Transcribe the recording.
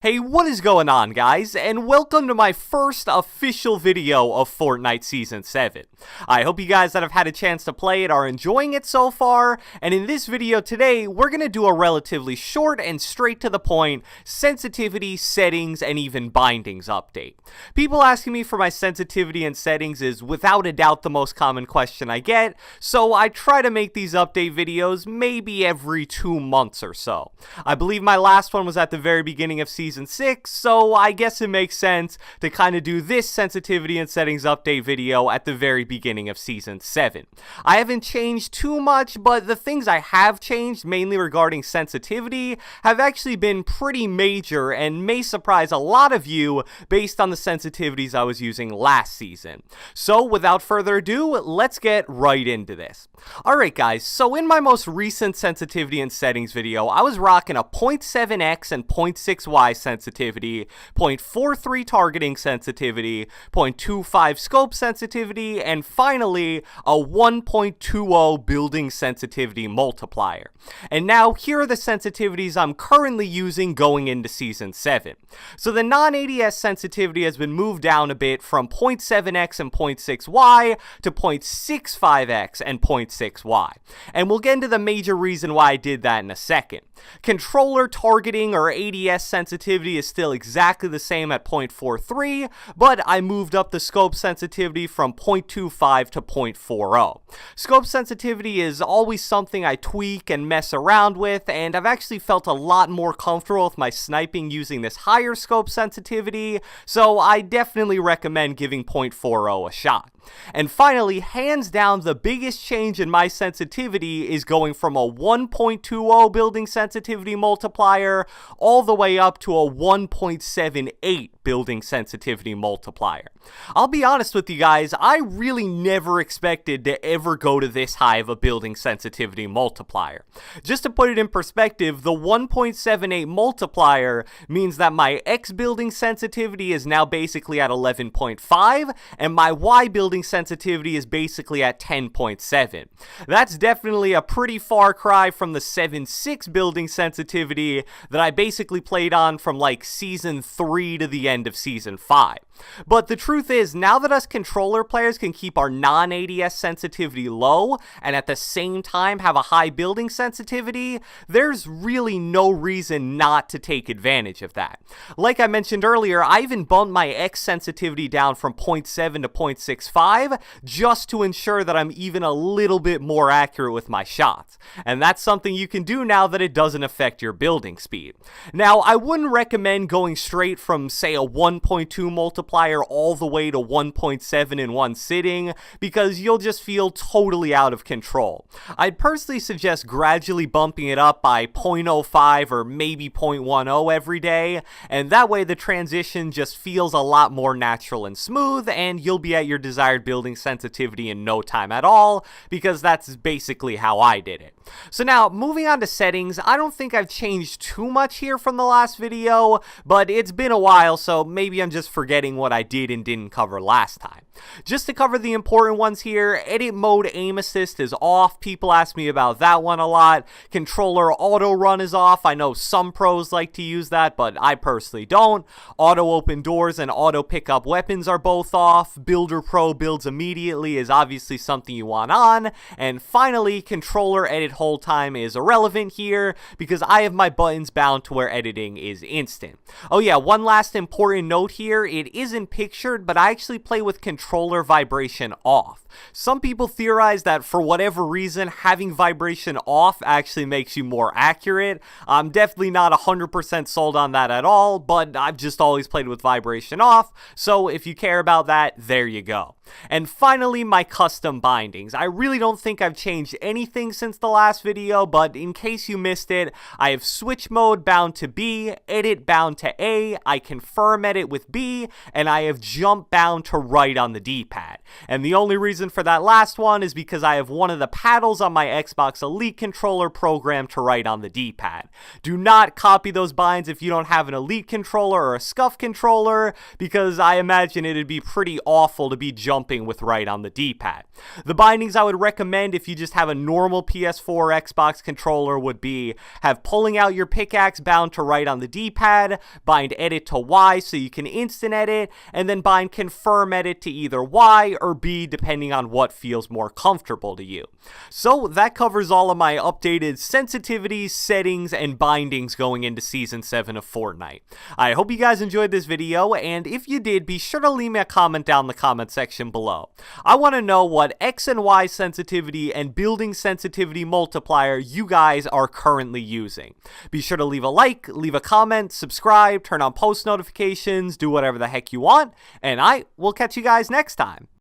Hey, what is going on, guys, and welcome to my first official video of Fortnite Season 7. I hope you guys that have had a chance to play it are enjoying it so far, and in this video today, we're going to do a relatively short and straight to the point sensitivity, settings, and even bindings update. People asking me for my sensitivity and settings is without a doubt the most common question I get, so I try to make these update videos maybe every 2 months or so. I believe my last one was at the very beginning of Season 6, so I guess it makes sense to kind of do this sensitivity and settings update video at the very beginning of Season 7. I haven't changed too much, but the things I have changed, mainly regarding sensitivity, have actually been pretty major and may surprise a lot of you based on the sensitivities I was using last season. So without further ado, let's get right into this. Alright guys, so in my most recent sensitivity and settings video, I was rocking a 0.7x and 0.6y sensitivity, 0.43 targeting sensitivity, 0.25 scope sensitivity, and finally a 1.20 building sensitivity multiplier. And now here are the sensitivities I'm currently using going into Season 7. So the non-ADS sensitivity has been moved down a bit from 0.7x and 0.6y to 0.65x and 0.6y. And we'll get into the major reason why I did that in a second. Controller targeting or ADS sensitivity is still exactly the same at 0.43, but I moved up the scope sensitivity from 0.25 to 0.40. Scope sensitivity is always something I tweak and mess around with, and I've actually felt a lot more comfortable with my sniping using this higher scope sensitivity, so I definitely recommend giving 0.40 a shot. And finally, hands down, the biggest change in my sensitivity is going from a 1.20 building sensitivity multiplier all the way up to a 1.78 building sensitivity multiplier. I'll be honest with you guys, I really never expected to ever go to this high of a building sensitivity multiplier. Just to put it in perspective, the 1.78 multiplier means that my X building sensitivity is now basically at 11.5, and my Y building sensitivity is basically at 10.7. That's definitely a pretty far cry from the 7.6 building sensitivity that I basically played on from like Season 3 to the end of Season 5. But the truth is, now that us controller players can keep our non-ADS sensitivity low and at the same time have a high building sensitivity, there's really no reason not to take advantage of that. Like I mentioned earlier, I even bumped my X sensitivity down from 0.7 to 0.65 just to ensure that I'm even a little bit more accurate with my shots. And that's something you can do now that it doesn't affect your building speed. Now, I wouldn't recommend going straight from, say, a 1.2 multiplier all the way to 1.7 in one sitting, because you'll just feel totally out of control. I'd personally suggest gradually bumping it up by 0.05 or maybe 0.10 every day, and that way the transition just feels a lot more natural and smooth, and you'll be at your desired building sensitivity in no time at all, because that's basically how I did it. So now, moving on to settings, I don't think I've changed too much here from the last video, but it's been a while, so maybe I'm just forgetting what I did and didn't cover last time. Just to cover the important ones here, edit mode aim assist is off. People ask me about that one a lot. Controller auto run is off. I know some pros like to use that, but I personally don't. Auto open doors and auto pick up weapons are both off. Builder Pro builds immediately is obviously something you want on. And finally, controller edit hold time is irrelevant here because I have my buttons bound to where editing is instant. Oh yeah, one last important note here. It isn't pictured, but I actually play with controller vibration off. Some people theorize that for whatever reason, having vibration off actually makes you more accurate. I'm definitely not 100% sold on that at all, but I've just always played with vibration off, so if you care about that, there you go. And finally, my custom bindings. I really don't think I've changed anything since the last video, but in case you missed it, I have switch mode bound to B, edit bound to A, I confirm edit with B, and I have jump bound to right on the the D-pad. And the only reason for that last one is because I have one of the paddles on my Xbox Elite controller programmed to write on the D-pad. Do not copy those binds if you don't have an Elite controller or a Scuff controller, because I imagine it'd be pretty awful to be jumping with right on the D-pad. The bindings I would recommend if you just have a normal PS4 or Xbox controller would be have pulling out your pickaxe bound to right on the D-pad, bind edit to Y so you can instant edit, and then bind confirm edit to either Y or B depending on what feels more comfortable to you. So that covers all of my updated sensitivities, settings, and bindings going into Season 7 of Fortnite. I hope you guys enjoyed this video, and if you did, be sure to leave me a comment down in the comment section below. I want to know what X and Y sensitivity and building sensitivity multiplier you guys are currently using. Be sure to leave a like, leave a comment, subscribe, turn on post notifications, do whatever the heck you want, and I will catch you guys next time.